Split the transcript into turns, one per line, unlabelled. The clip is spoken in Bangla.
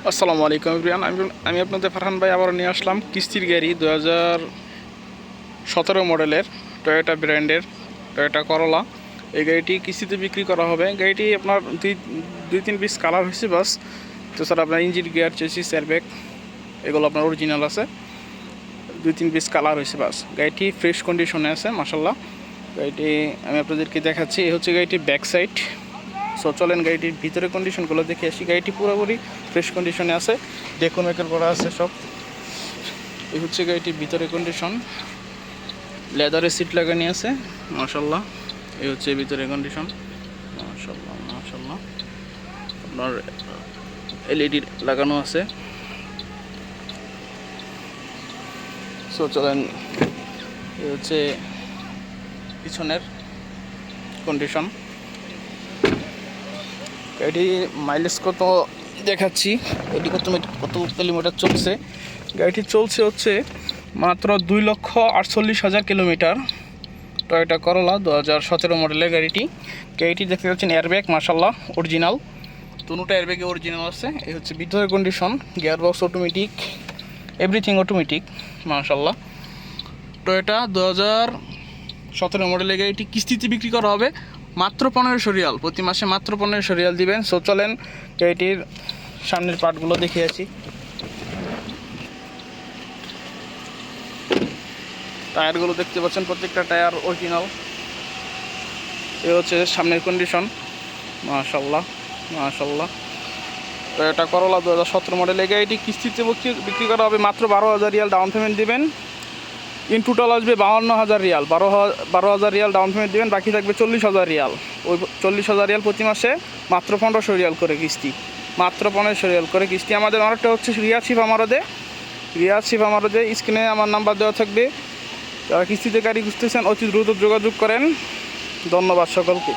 আসসালামু আলাইকুম এভরিওয়ান। আমি আপনাদের ফারহান ভাই আবার নিয়ে আসলাম কিস্তির গাড়ি 2017 মডেলের টয়োটা ব্র্যান্ডের টয়োটা করলা। এই গাড়িটি কিস্তিতে বিক্রি করা হবে। গাড়িটি আপনার দুই তিন পিস কালার হয়েছে বাস। তো স্যার আপনার ইঞ্জিন, গিয়ার, চেসিস, এয়ারব্যাগ এগুলো আপনার অরিজিনাল আছে। দুই তিন পিস কালার হয়েছে বাস। গাড়িটি ফ্রেশ কন্ডিশনে আছে মাশাল্লাহ। গাড়িটি আমি আপনাদেরকে দেখাচ্ছি। এই হচ্ছে গাড়িটির ব্যাক সাইড। সো চলেন গাড়িটির ভিতরে কন্ডিশনগুলো দেখে আসি। গাড়িটি পুরোপুরি ফ্রেশ কন্ডিশনে আছে, ডেকোর মেকার করা আছে সব। এই হচ্ছে গাড়িটির ভিতরে কন্ডিশন। লেদারের সিট লাগানি আছে মাশাল্লাহ। এই হচ্ছে ভিতরে কন্ডিশন মাশাল্লাহ মাশাল্লাহ। আপনার এলইডি লাগানো আছে। সো চলেন, এই হচ্ছে পিছনের কন্ডিশন। গাড়িটি মাইলেজ কত দেখাচ্ছি, গাড়িটি কত কিলোমিটার চলছে। গাড়িটি চলছে হচ্ছে মাত্র 2,48,000 কিলোমিটার। টয়োটা করলা 2017 মডেলের গাড়িটি দেখতে পাচ্ছেন এয়ারব্যাগ মাশাল্লাহ অরিজিনাল, দুটোটা এয়ারব্যাগে অরিজিনাল আছে। এই হচ্ছে ভিতরের condition, gear box automatic, everything automatic মাশাল্লাহ। টয়োটা 2017 মডেলের গাড়িটি কিস্তিতে বিক্রি করা হবে মাত্র 1500 রিয়াল, প্রতি মাসে মাত্র 1500 রিয়াল দিবেন। সো চলেন গাড়িটির সামনের পার্টগুলো দেখে আছি। টায়ারগুলো দেখতে পাচ্ছেন, প্রত্যেকটা টায়ার অরিজিনাল। এ হচ্ছে সামনের কন্ডিশন মাশাল্লাহ মাশাল্লাহ। টয়োটা করলা 2017 মডেলের গাড়িটি কিস্তিতে বিক্রি করা হবে মাত্র 12,000 রিয়াল ডাউন পেমেন্ট দিবেন। ইন টোটাল আসবে 52,000 রিয়াল। 12,000 রিয়াল ডাউন পেমেন্ট দেবেন, বাকি থাকবে 40,000 রিয়াল। ওই 40,000 রিয়াল প্রতি মাসে মাত্র 1500 রিয়াল করে কিস্তি, মাত্র 1500 রিয়াল করে কিস্তি। আমাদের অনেকটা হচ্ছে রিয়াদ শিফ আমারদে স্ক্রিনে আমার নাম্বার দেওয়া থাকবে। যারা কিস্তিতে গাড়ি খুঁজতেছেন অতি দ্রুত যোগাযোগ করেন। ধন্যবাদ সকলকে।